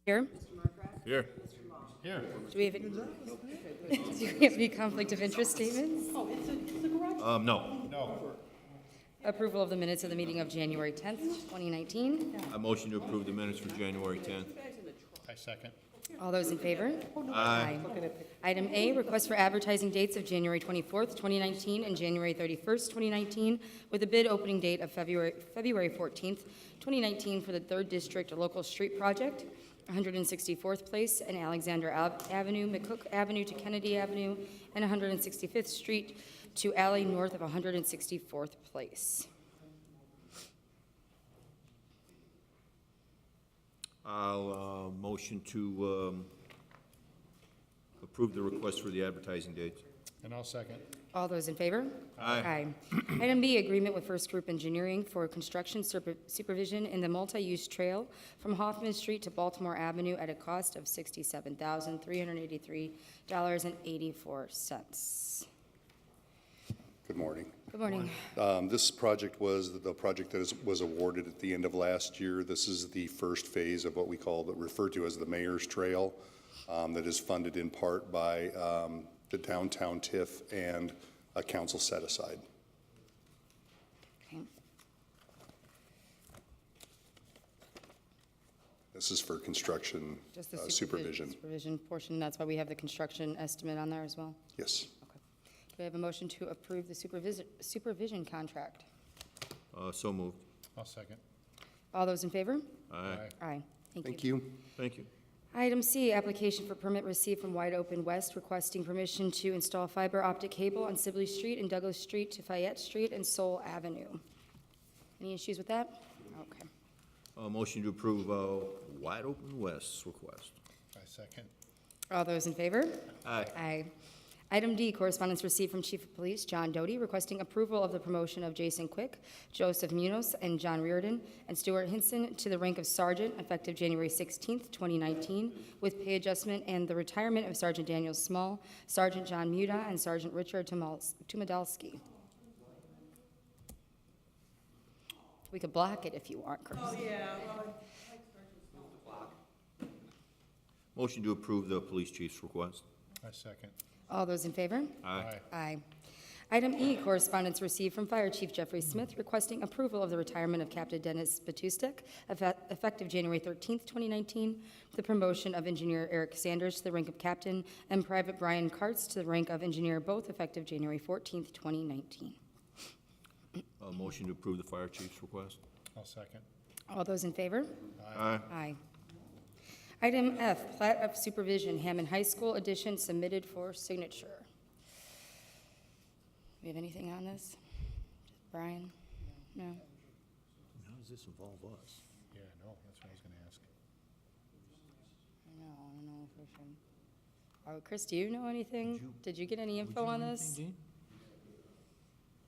Here? Here. Here. Do we have any conflict of interest statements? No. Approval of the minutes of the meeting of January 10th, 2019. I motion to approve the minutes for January 10th. I second. All those in favor? Aye. Item A, request for advertising dates of January 24th, 2019 and January 31st, 2019, with a bid opening date of February 14th, 2019 for the 3rd District Local Street Project, 164th Place and Alexander Avenue, McCook Avenue to Kennedy Avenue, and 165th Street to alley north of 164th Place. I'll motion to approve the request for the advertising dates. And I'll second. All those in favor? Aye. Item B, agreement with First Group Engineering for construction supervision in the multi-use trail from Hoffman Street to Baltimore Avenue at a cost of $67,383.84. Good morning. Good morning. This project was the project that was awarded at the end of last year. This is the first phase of what we refer to as the Mayor's Trail, that is funded in part by the downtown TIF and a council set aside. Okay. This is for construction Just the supervision. supervision portion, that's why we have the construction estimate on there as well. Yes. Okay. Do we have a motion to approve the supervision contract? So moved. I'll second. All those in favor? Aye. Aye. Thank you. Thank you. Item C, application for permit received from Wide Open West requesting permission to install fiber optic cable on Sibley Street and Douglas Street to Fayette Street and Soul Avenue. Any issues with that? Okay. Motion to approve Wide Open West's request. I second. All those in favor? Aye. Aye. Item D, correspondence received from Chief of Police John Doty requesting approval of the promotion of Jason Quick, Joseph Munoz, and John Reardon, and Stuart Hinson to the rank of sergeant effective January 16th, 2019, with pay adjustment and the retirement of Sergeant Daniel Small, Sergeant John Muda, and Sergeant Richard Tumadalski. We could block it if you want, Chris. Motion to approve the police chief's request. I second. All those in favor? Aye. Aye. Item E, correspondence received from Fire Chief Jeffrey Smith requesting approval of the retirement of Captain Dennis Batustek, effective January 13th, 2019, the promotion of Engineer Eric Sanders to the rank of Captain, and Private Brian Kartz to the rank of Engineer, both effective January 14th, 2019. Motion to approve the fire chief's request. I'll second. All those in favor? Aye. Aye. Item F, plat of supervision, Hammond High School addition submitted for signature. We have anything on this? Brian? No? How does this involve us? Yeah, no, that's what I was going to ask. I don't know if we should. Oh, Chris, do you know anything? Did you get any info on this?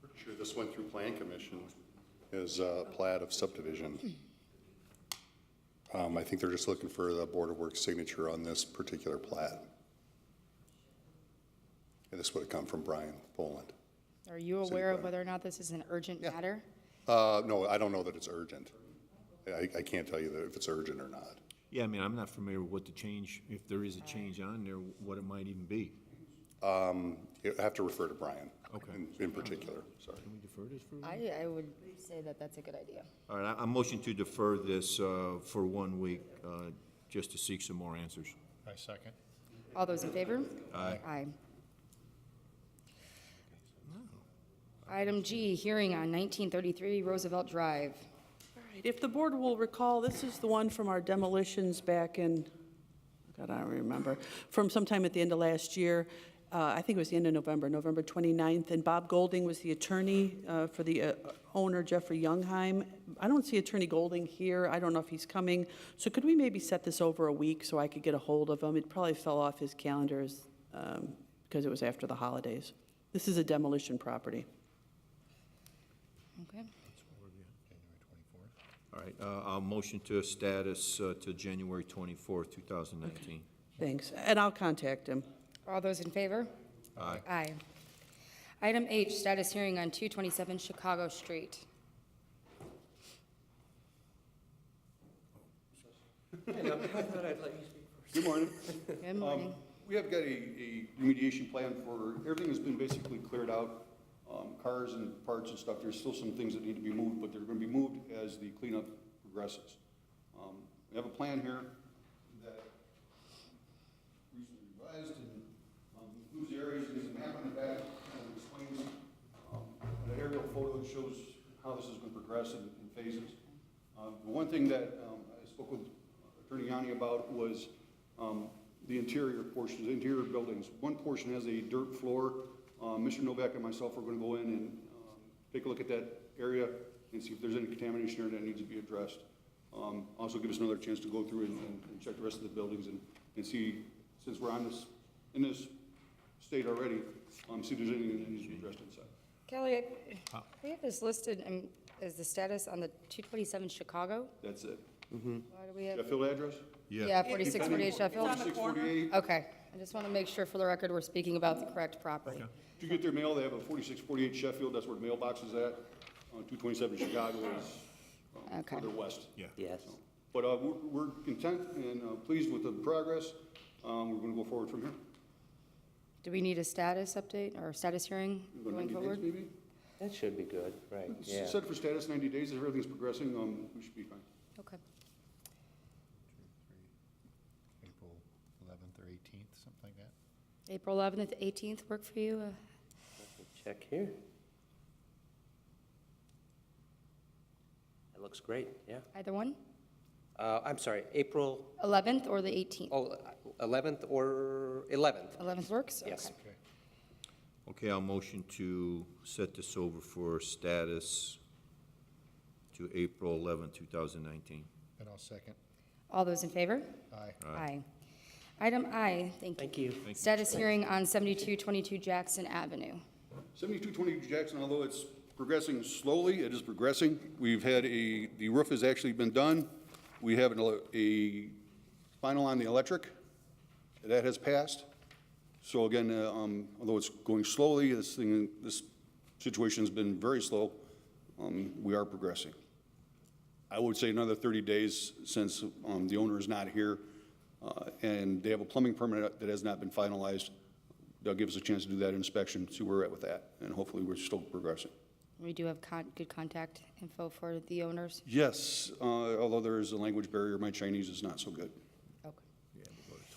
Pretty sure this went through Plan Commission as a plat of subdivision. I think they're just looking for the Board of Works signature on this particular plat. And this would have come from Brian Poland. Are you aware of whether or not this is an urgent matter? No, I don't know that it's urgent. I can't tell you that if it's urgent or not. Yeah, I mean, I'm not familiar with what the change, if there is a change on there, what it might even be. You have to refer to Brian. Okay. In particular, sorry. Can we defer this for? I would say that that's a good idea. All right, I'm motion to defer this for 1 week, just to seek some more answers. I second. All those in favor? Aye. Aye. Item G, hearing on 1933 Roosevelt Drive. All right, if the board will recall, this is the one from our demolitions back in, God, I don't remember, from sometime at the end of last year. I think it was the end of November, November 29th, and Bob Golding was the attorney for the owner, Jeffrey Youngheim. I don't see Attorney Golding here. I don't know if he's coming. So could we maybe set this over a week so I could get a hold of him? It probably fell off his calendars because it was after the holidays. This is a demolition property. Okay. All right, I'll motion to status to January 24th, 2019. Thanks, and I'll contact him. All those in favor? Aye. Aye. Item H, status hearing on 227 Chicago Street. Good morning. Good morning. We have got a remediation plan for, everything has been basically cleared out. Cars and parts and stuff, there's still some things that need to be moved, but they're gonna be moved as the cleanup progresses. We have a plan here that recently revised and includes areas, there's a map on the back, kind of explains an aerial photo that shows how this is gonna progress in phases. The one thing that I spoke with Attorney Yanni about was the interior portions, the interior buildings. One portion has a dirt floor. Mr. Novak and myself are going to go in and take a look at that area and see if there's any contamination there that needs to be addressed. Also give us another chance to go through and check the rest of the buildings and see, since we're on this, in this state already, see if there's anything that needs to be addressed inside. Kelly, we have this listed as the status on the 227 Chicago. That's it. Why do we have? Sheffield address? Yeah, 4648 Sheffield. It's on the corner. 4648. Okay, I just want to make sure for the record we're speaking about the correct property. If you get their mail, they have a 4648 Sheffield, that's where the mailbox is at. 227 Chicago is Okay. further west. Yeah. Yes. But we're content and pleased with the progress. We're going to go forward from here. Do we need a status update or status hearing Go going 90 days, forward? maybe? That should be good, right, yeah. Set for status 90 days, if everything's progressing, we should be fine. Okay. April 11th or 18th, something like that. April 11th, 18th work for you? Let me check here. That looks great, yeah. Either one? I'm sorry, April, 11th or the 18th? 11th or 11th? 11th works? Yes. Okay. Okay. Okay, I'll motion to set this over for status to April 11, 2019. And I'll second. All those in favor? Aye. Aye. Item I, thank you. Thank you. Status hearing on 7222 Jackson Avenue. 7220 Jackson, although it's progressing slowly, it is progressing. We've had the roof has actually been done. We have a final on the electric. That has passed. So again, although it's going slowly, this situation has been very slow. We are progressing. I would say another 30 days since the owner is not here, and they have a plumbing permit that has not been finalized. They'll give us a chance to do that inspection, see where we're at with that, and hopefully we're still progressing. We do have good contact info for the owners. Yes, although there is a language barrier, my Chinese is not so good. Okay. Yeah, we'll go to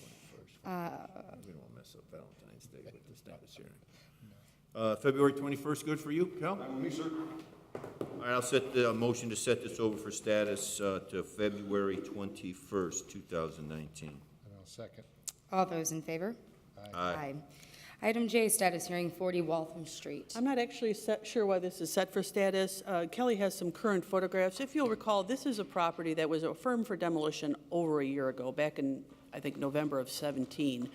21st. We don't want to mess up Valentine's Day with the status hearing. February 21st, good for you, Cal? Fine with me, sir? All right, I'll set the motion to set this over for status to February 21st, 2019. And I'll second. All those in favor? Aye. Item J, status hearing 40 Waltham Street. I'm not actually sure why this is set for status. Kelly has some current photographs. If you'll recall, this is a property that was affirmed for demolition over a year ago, back in, I think, November of 17.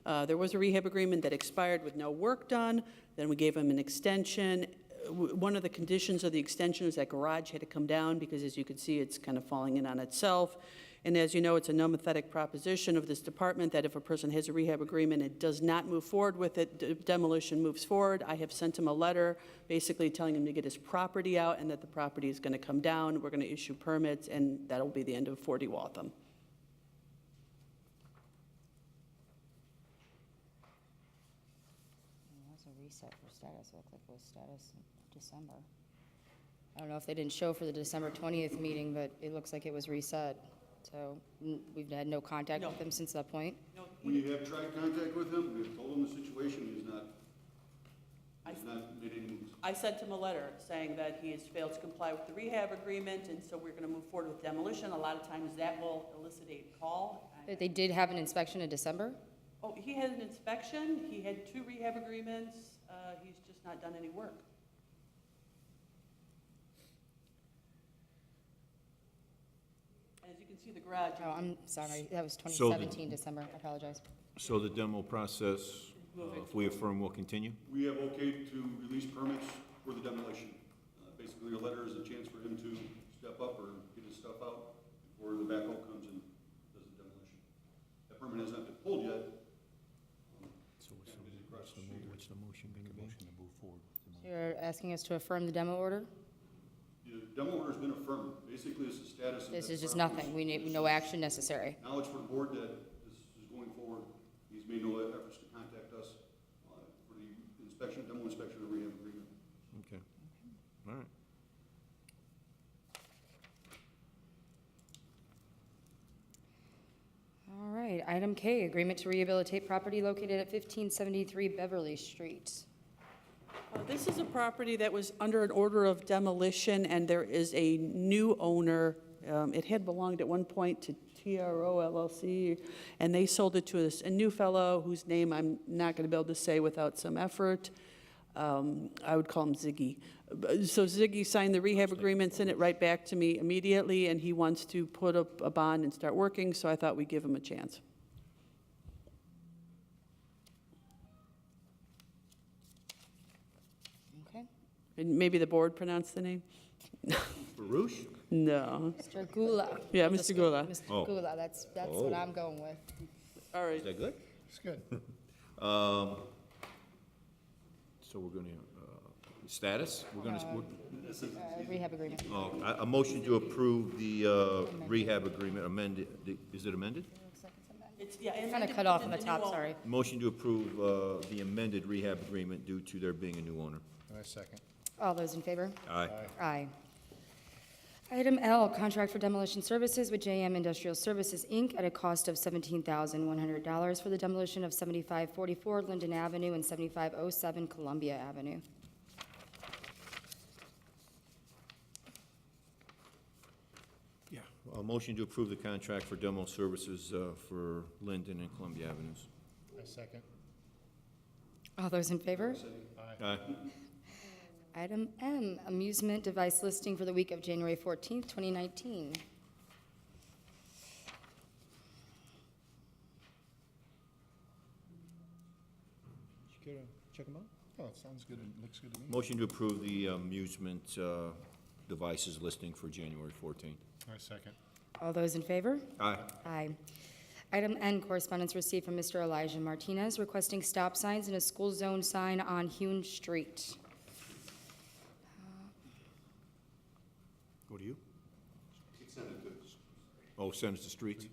There was a rehab agreement that expired with no work done. Then we gave him an extension. One of the conditions of the extension was that garage had to come down because, as you can see, it's kind of falling in on itself. And as you know, it's a nomothetic proposition of this department that if a person has a rehab agreement and does not move forward with it, demolition moves forward. I have sent him a letter basically telling him to get his property out and that the property is going to come down. We're going to issue permits, and that'll be the end of 40 Waltham. That's a reset for status. It looked like it was status in December. I don't know if they didn't show for the December 20th meeting, but it looks like it was reset. So we've had no contact with them since that point. We have tried contact with him, we've told him the situation, he's not made any moves. I sent him a letter saying that he has failed to comply with the rehab agreement, and so we're going to move forward with demolition. A lot of times that will elicit a call. But they did have an inspection in December? Oh, he had an inspection, he had 2 rehab agreements, he's just not done any work. As you can see, the garage. Oh, I'm sorry. That was So the- 2017 December. I apologize. So the demo process, if we affirm, will continue? We have okayed to release permits for the demolition. Basically, a letter is a chance for him to step up or get his stuff out before the backhoe comes and does the demolition. That permit has not been pulled yet. So what's the motion going to be? Motion to move forward. with the motion. You're asking us to affirm the demo order? Yes, The demo order's been affirmed. Basically, it's the status of. This that is just property. nothing. We need no action necessary. Now it's for the board that this is going forward. He's made no efforts to contact us for the inspection, demo inspection, and rehab agreement. Okay. All right. All right, item K, agreement to rehabilitate property located at 1573 Beverly Street. This is a property that was under an order of demolition, and there is a new owner. It had belonged at one point to TRO LLC, and they sold it to a new fellow whose name I'm not going to be able to say without some effort. I would call him Ziggy. So Ziggy signed the rehab agreement, sent it right back to me immediately, and he wants to put up a bond and start working, so I thought we'd give him a chance. Okay. And maybe the board pronounced the name? Baruch? No. Mr. Gula. Yeah, Mr. Gula. Mr. Oh. Gula, that's Oh. what I'm going with. All right. Is that good? It's good. So we're gonna, status? We're gonna, Rehab agreement. a motion to approve the rehab agreement amended, is it amended? It's, yeah, Kind of cut off on the top, sorry. Motion to approve the amended rehab agreement due to there being a new owner. And I second. All those in favor? Aye. Aye. Item L, contract for demolition services with JM Industrial Services, Inc. at a cost of $17,100 for the demolition of 7544 Linden Avenue and 7507 Columbia Avenue. Yeah. A motion to approve the contract for demo services for Linden and Columbia Avenues. I second. All those in favor? Aye. Item M, amusement device listing for the week of January 14th, 2019. Did you care to check them out? Oh, it sounds good, it looks good to me. Motion to approve the amusement devices listing for January 14th. I second. All those in favor? Aye. Aye. Item N, correspondence received from Mr. Elijah Martinez requesting stop signs and a school zone sign on Hune Street. Go to you. Oh, send it to streets?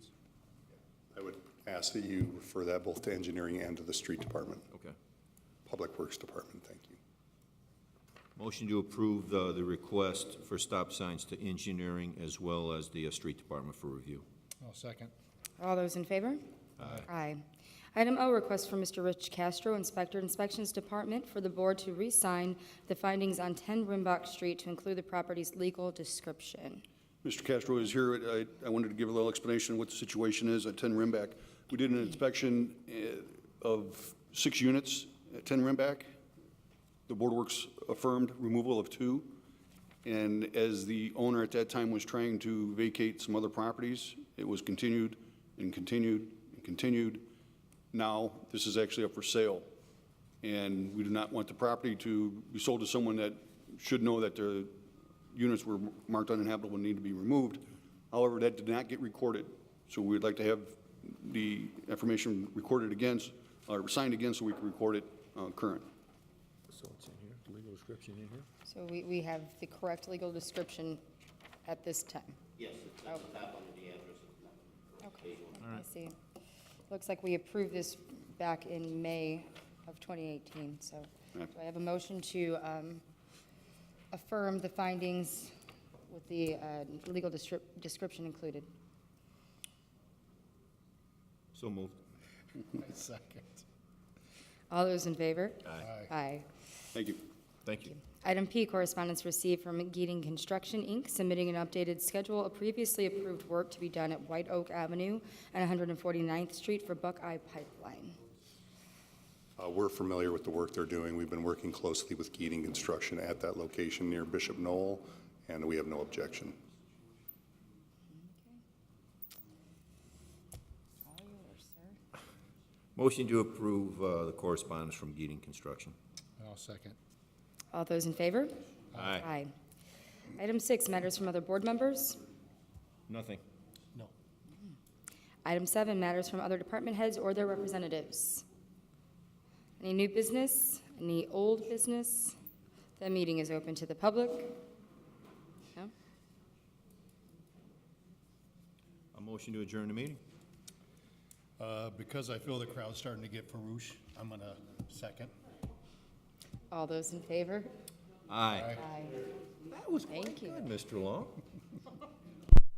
I would ask that you refer that both to engineering and to the street department, Okay. Public Works Department, thank you. Motion to approve the request for stop signs to engineering as well as the street department for review. I'll second. All those in favor? Aye. Aye. Item O, request from Mr. Rich Castro, Inspector, Inspections Department, for the board to re-sign the findings on 10 Rimbach Street to include the property's legal description. Mr. Castro is here. I wanted to give a little explanation of what the situation is at 10 Rimback. We did an inspection of 6 units at 10 Rimback. The Board of Works affirmed removal of 2. And as the owner at that time was trying to vacate some other properties, it was continued and continued and continued. Now, this is actually up for sale. And we do not want the property to be sold to someone that should know that the units were marked uninhabitable and need to be removed. However, that did not get recorded. So we'd like to have the information recorded again, or signed again, so we can record it current. So it's in here, legal description in here? So we have the correct legal description at this time. Yes, it's at the top under the address. Okay, I see. Looks like we approved this back in May of 2018, so do I have a motion to affirm the findings with the legal description included? So moved. I second. All those in favor? Aye. Aye. Thank you. Thank you. Item P, correspondence received from Geating Construction, Inc., submitting an updated schedule of previously approved work to be done at White Oak Avenue and 149th Street for Buckeye Pipeline. We're familiar with the work they're doing. We've been working closely with Geating Construction at that location near Bishop Knoll, and we have no objection. All yours, sir. Motion to approve the correspondence from Geating Construction. I'll second. All those in favor? Aye. Aye. Item 6, matters from other board members. Nothing. No. Item 7, matters from other department heads or their representatives. Any new business? Any old business? The meeting is open to the public. A motion to adjourn the meeting? Because I feel the crowd's starting to get farouche, I'm gonna second. All those in favor? Aye. Aye. That was Thank quite you. good, Mr. Long.